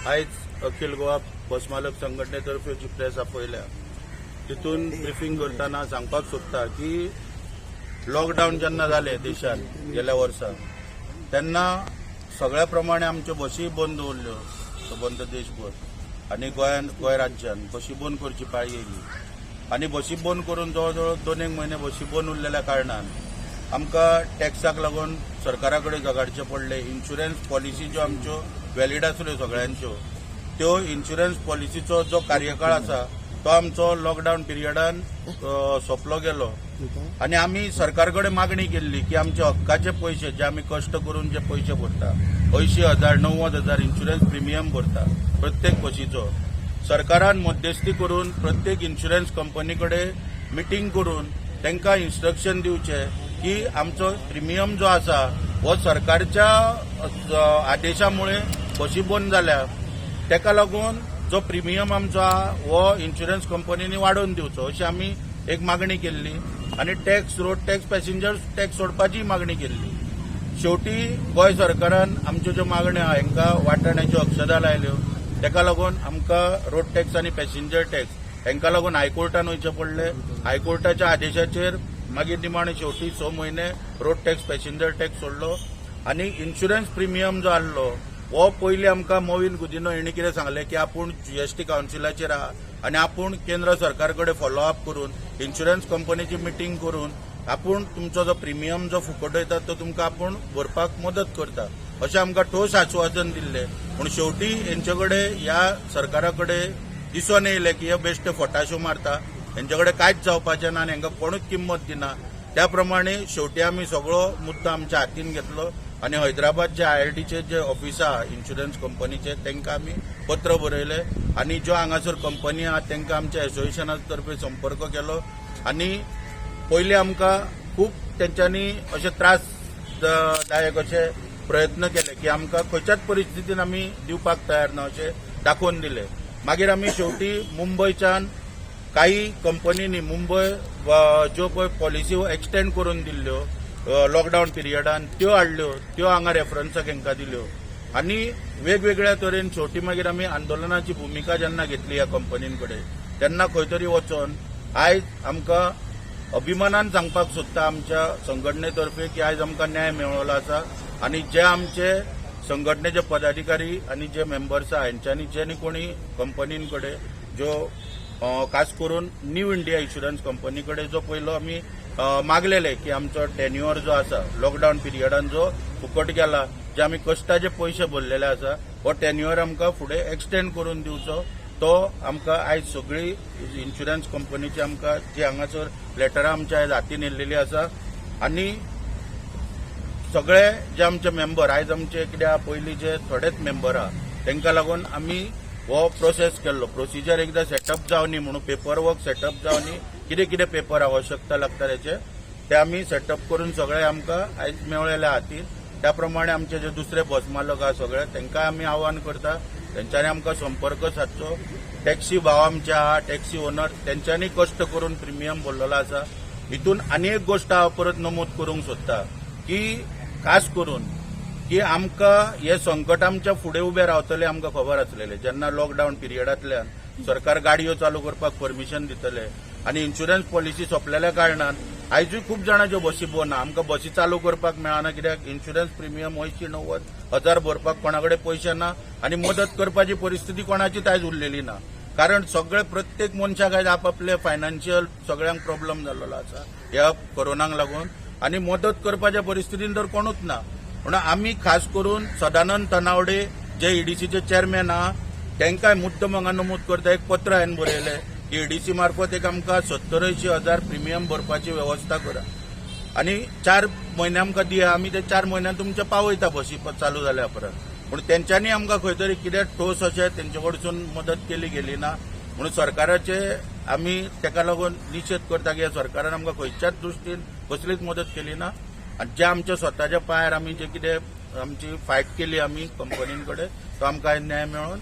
आयज अखिल गोवा बस मालक संघटनेतर्फे जी प्रेस आपयल्या तितून ब्रिफींग करताना सांगपाक सोदता की लॉकडावन जेन्ना जाले देशान गेल्या वर्सा तेन्ना सगळ्या प्रमाणे आमच्यो बसी बंद दवरल्यो सबंद देशभर आनी गोंय राज्यान बसी बंद करची पाळी येयली आनी बसी बंद करून जवळ जवळ 2 म्हयने बसी बंद उरलेल्या कारणान आमकां टॅक्साक लागून सरकारा कडेन झगडचें पडलें. इन्शुरन्स पॉलिसी ज्यो आमच्यो वॅलीड आसल्यो सगळ्यांच्यो त्यो इन्शुरन्स पॉलिसीचो जो कार्यकाळ आसा तो आमचो लॉकडावन पिरियडान सोंपलो गेलो आनी आमी सरकार कडेन मागणी केल्ली की आमचे हक्काचे पयशे जे आमी कश्ट करून जे पयशे भरता 80,000 90,000 इन्शुरन्स प्रिमियम भरता प्रत्येक बसीचो सरकारान मध्यस्थी करून प्रत्येक इन्शुरन्स कंपनी कडेन मिटींग करून तांकां इन्स्ट्रक्शन दिवचे की आमचो प्रिमियम जो आसा हो सरकारच्या आदेशामुळे बसी बंद जाल्या ताका लागून जो प्रिमियम आमचो हो इन्शुरन्स कंपनीनी वाडोवन दिवचो अशी आमी एक मागणी केल्ली आनी tax road tax passenger tax सोडपाची मागणी केल्ली. शेवटी गोंय सरकारान आमच्यो ज्यो मागण्यो आहा हांकां वाटाण्याच्यो अक्षदा लायल्यो ताका लागून आमकां रोड टॅक्स आनी पॅसेंजर टॅक्स हांकां लागून हायकोर्टान वयचें पडलें. हायकोर्टाच्या आदेशाचेर मागीर निमाणे शेवटी 6 म्हयने रोड टॅक्स पॅसेंजर टॅक्स सोडलो आनी इन्शुरन्स प्रिमियम जो आहलो हो पयलीं आमकां मोविन गुदिनो हेणी कितें सांगलें की आपूण जीएसटी कावन्सिलाचेर आहा आनी आपूण केंद्र सरकार कडेन फॉलोअप करून इन्शुरन्स कंपनीची मिटींग करून आपूण तुमचो जो प्रिमियम जो फुकट वयता तो तुमकां आपूण भरपाक मदत करता अशें आमकां ठोस आश्वासन दिल्लें. पूण शेवटी हेंचे कडेन ह्या सरकारा कडेन दिसून येयलें की हे बेश्टे फटाशो मारता हेंचे कडेन कांयच जावपाचें ना आनी हांकां कोणूच किंमत दिना. त्या प्रमाणे शेवटी आमी सगळो मुद्दो आमच्या हातीन घेतलो आनी हैदराबादचे IRDचे जे ऑफिस आहा इन्शुरन्स कंपनीचे तांकां आमी पत्र बरयलें आनी ज्यो हांगासर कंपनी आहा तांकां आमच्या एसोसिएशना तर्फे संपर्क केलो आनी पयलीं आमकां खूब तेंच्यांनी अशे त्रासदायक अशे प्रयत्न केले की आमकां खंयच्याच परिस्थितीन आमी दिवपाक तयार ना अशें दाखोवन दिलें. मागीर आमी शेवटी मुंबयच्यान काही कंपनींनी मुंबय ज्यो पळय पॉलिसी एक्सटेंड करून दिल्ल्यो लॉकडावन पिरियडान त्यो हाडल्यो त्यो हांगा रेफरन्साक हांकां दिल्यो आनी वेगवेगळ्या तरेन शेवटी मागीर आमी आंदोलनाची भुमिका जेन्ना घेतली ह्या कंपनीं कडेन तेन्ना खंय तरी वचोन आयज आमकां अभिमानान सांगपाक सोदता आमच्या संघटनेतर्फे की आयज आमकां न्याय मेळ्ळो आसा आनी जे आमचे संघटनेचे पदाधिकारी आनी जे मेंबर्स आहा हेंच्यांनी जेनी कोणी कंपनीं कडेन ज्यो खास करून न्यू इंडिया इन्शुरन्स कंपनी कडेन जो पयलो आमी मागलेले की आमचो टेन्युअर जो आसा लॉकडावन पिरियडान जो फुकट गेला जे आमी कश्टाचे पयशे भरलेले आसा हो टेन्युअर आमकां फुडें एक्सटेंड करून दिवचो तो आमकां आयज सगळी इन्शुरन्स कंपनीची आमकां जी हांगासर लेटरां आमच्या आयज हातीन येयल्लेली आसा आनी सगळे जे आमचे मेंबर आयज आमचे कित्याक पयलीं जे थोडेच मेंबर आहा तांकां लागून आमी हो प्रोसेस केल्लो प्रोसिजर एकदां सेटअप जावनी म्हणून पेपर वर्क सेटअप जावनी कितें कितें पेपर आवश्यकता लागता तेचे ते आमी सेटअप करून सगळे आमकां आयज मेळयल्या हातीन. त्या प्रमाणे आमचे जे दुसरे बस मालक आहा सगळे तांकां आमी आव्हान करता तेंच्यांनी आमकां संपर्क सादचो. टॅक्सी भाव आमचे आहा टॅक्सी ओनर तेंच्यांनी कश्ट करून प्रिमियम भरलेलो आसा. हितून आनी एक गोश्ट हांव परत नमूद करूंक सोदता की खास करून की आमकां हे संकट आमच्या फुडें उबें रावतलें आमकां खबर आसलेलें जेन्ना लॉकडावन पिरियडांतल्यान सरकार गाडयो चालू करपाक परमिशन दितले आनी इन्शुरन्स पॉलिसी सोंपलेल्या कारणान आयजूय खूब जाणांच्यो बसी बंद आहा आमकां बसी चालू करपाक मेळना कित्याक इन्शुरन्स प्रिमियम 80-90,000 भरपाक कोणा कडेन पयशे ना आनी मदत करपाची परिस्थिती कोणाचीच आयज उरलेली ना कारण सगळे प्रत्येक मनशाक आयज आपले फायनान्शियल सगळ्यांक प्रॉब्लेम जाल्लो आसा ह्या कोरोनाक लागून आनी मदत करपाच्या परिस्थितीन तर कोणूच ना. म्हणून आमी खास करून सदानंद तनावडे जे EDCचे चेअरमॅन आहा तांकांय मुद्दम हांगा नमूद करता एक पत्र हांवें बरयलें की EDC मार्फत एक आमकां 70-80,000 प्रिमियम भरपाची वेवस्था करा आनी 4 म्हयने आमकां दिया आमी ते 4 म्हयन्यान तुमचे पावयता बसी चालू जाल्या उपरांत. पूण तेंच्यांनी आमकां खंय तरी कितें ठोस अशें तेंचे कडसून मदत केली गेली ना म्हणून सरकाराचे आमी ताका लागून निशेध करता की सरकारान आमकां खंयच्याच दृश्टीन कसलीच मदत केली ना आनी जे आमच्या स्वताच्या पांयार आमी जे कितें आमची फायट केली आमी कंपनीं कडेन तो आमकां न्याय मेळोन